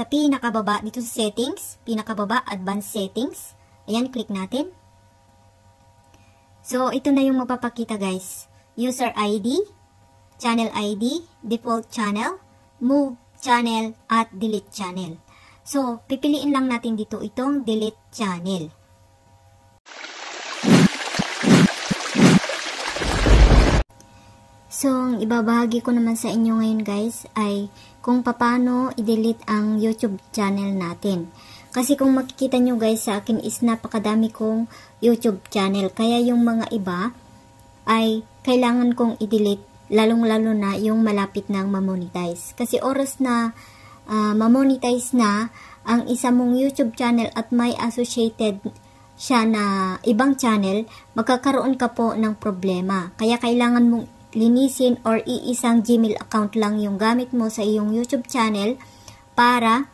sa pinakababa dito sa settings, pinakababa, advanced settings. Ayan, click natin. So, ito na yung mapapakita guys. User ID, channel ID, default channel, move channel, at delete channel. So, pipiliin lang natin dito itong delete channel. So, ang ibabahagi ko naman sa inyo ngayon guys ay kung paano i-delete ang YouTube channel natin. Kasi kung makikita nyo guys sa akin is napakadami kong YouTube channel. Kaya yung mga iba ay kailangan kong i-delete lalong-lalo na yung malapit ng mamonetize. Kasi oras na mamonetize na ang isa mong YouTube channel at may associated siya na ibang channel, magkakaroon ka po ng problema. Kaya kailangan mong linisin or iisang Gmail account lang yung gamit mo sa iyong YouTube channel para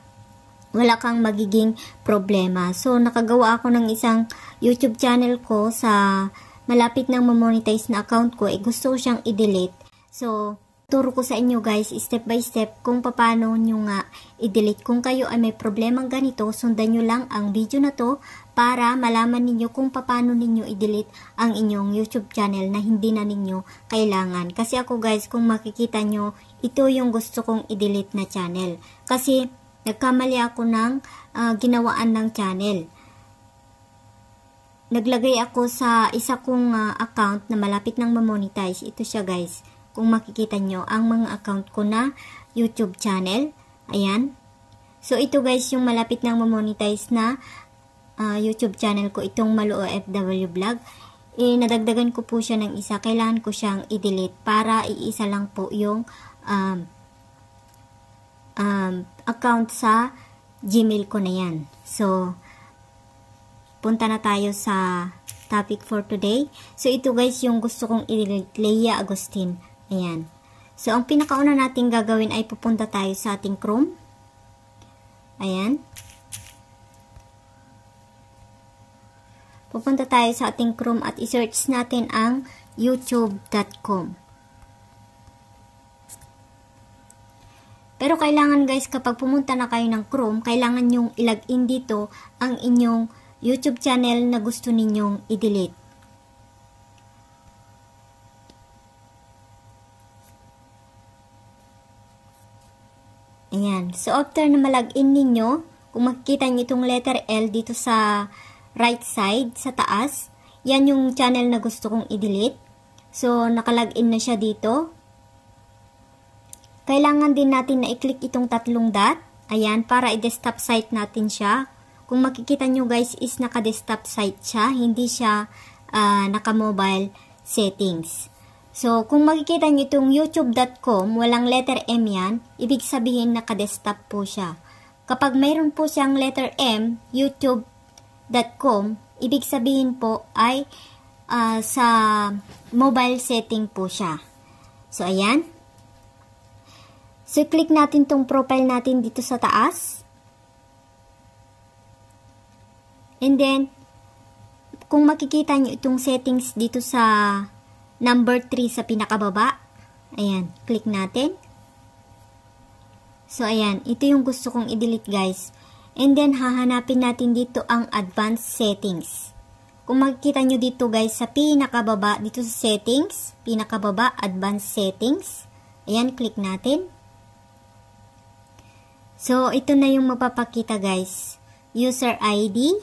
wala kang magiging problema. So, nakagawa ako ng isang YouTube channel ko sa malapit ng mamonetize na account ko. Gusto ko siyang i-delete. So, turo ko sa inyo guys, step by step, kung paano nyo nga i-delete. Kung kayo ay may problemang ganito, sundan nyo lang ang video na to para malaman ninyo kung paano ninyo i-delete ang inyong YouTube channel na hindi na ninyo kailangan. Kasi ako guys, kung makikita nyo, ito yung gusto kong i-delete na channel. Kasi nagkamali ako ng ginawaan ng channel. Naglagay ako sa isa kong account na malapit ng mamonetize. Ito siya guys. Kung makikita nyo, ang mga account ko na YouTube channel. Ayan. So, ito guys, yung malapit ng mamonetize na YouTube channel ko, itong Malu OFW Vlog. Nadagdagan ko po siya ng isa. Kailangan ko siyang i-delete para iisa lang po yung account sa Gmail ko na yan. So, punta na tayo sa topic for today. So, ito guys, yung gusto kong i-delete, Leia Agustin. Ayan. So, ang pinakauna natin gagawin ay pupunta tayo sa ating Chrome. Ayan. Pupunta tayo sa ating Chrome at i-search natin ang youtube.com. Pero kailangan guys, kapag pumunta na kayo ng Chrome, kailangan nyong ilagin dito ang inyong YouTube channel na gusto ninyong i-delete. Ayan. So, after na malagin ninyo, kung makikita nyo itong letter L dito sa right side, sa taas, yan yung channel na gusto kong i-delete. So, nakalagin na siya dito. Kailangan din natin na i-click itong tatlong dot. Ayan, para i-desktop site natin siya. Kung makikita nyo guys, is naka-desktop site siya. Hindi siya naka-mobile settings. So, kung makikita nyo itong youtube.com, walang letter M yan, ibig sabihin naka-desktop po siya. Kapag mayroon po siyang letter M, youtube.com, ibig sabihin po ay sa mobile setting po siya. So, ayan. So, click natin tong profile natin dito sa taas. And then, kung makikita nyo itong settings dito sa number 3 sa pinakababa, ayan, click natin. So, ayan, ito yung gusto kong i-delete guys. And then, hahanapin natin dito ang advanced settings. Kung makikita nyo dito guys, sa pinakababa, dito sa settings, pinakababa, advanced settings. Ayan, click natin. So, ito na yung mapapakita guys. User ID,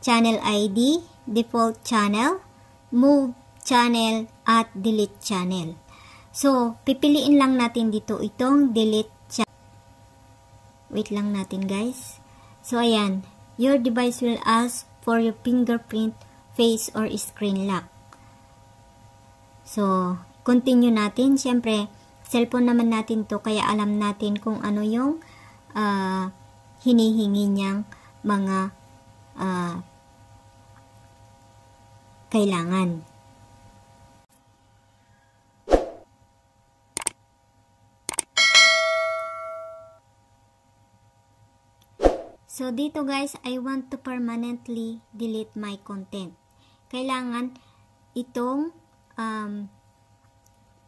channel ID, default channel, move channel, at delete channel. So, pipiliin lang natin dito itong delete channel. Wait lang natin guys. So, ayan. Your device will ask for your fingerprint, face, or screen lock. So, continue natin. Siyempre, cellphone naman natin to, kaya alam natin kung ano yung hinihingi niyang mga kailangan. So, dito guys, I want to permanently delete my content. Kailangan itong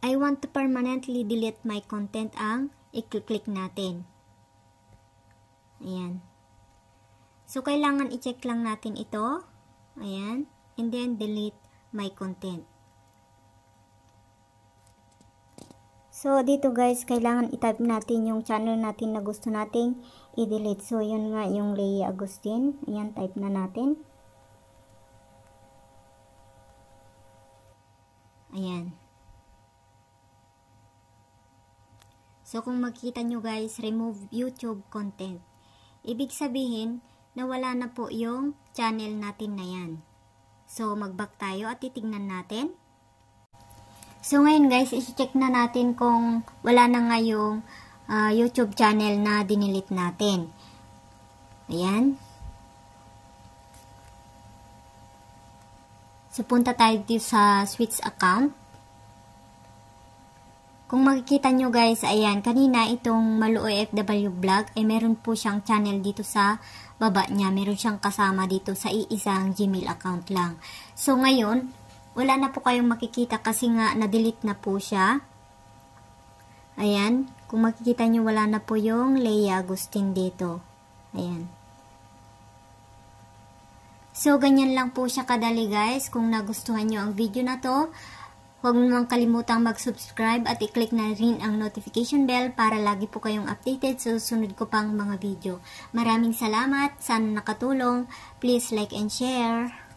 I want to permanently delete my content ang i-click natin. Ayan. So, kailangan i-check lang natin ito. Ayan. And then, delete my content. So, dito guys, kailangan i-type natin yung channel natin na gusto nating i-delete. So, yun nga yung Leia Agustin. Ayan, type na natin. Ayan. So, kung makikita nyo guys, remove YouTube content. Ibig sabihin, nawala na po yung channel natin na yan. So, mag-back tayo at titignan natin. So, ngayon guys, i-check na natin kung wala na nga yung YouTube channel na dinilit natin. Ayan. So, punta tayo dito sa switch account. Kung makikita nyo guys, ayan, kanina itong Malu OFW vlog, ay meron po siyang channel dito sa baba niya. Meron siyang kasama dito sa iisang Gmail account lang. So, ngayon, wala na po kayong makikita kasi nga na-delete na po siya. Ayan, kung makikita nyo, wala na po yung Leia Agustin dito. Ayan. So, ganyan lang po siya kadali guys. Kung nagustuhan nyo ang video na to, huwag mo kalimutang mag-subscribe at i-click na rin ang notification bell para lagi po kayong updated sa susunod ko pang mga video. Maraming salamat. Sana nakatulong. Please like and share.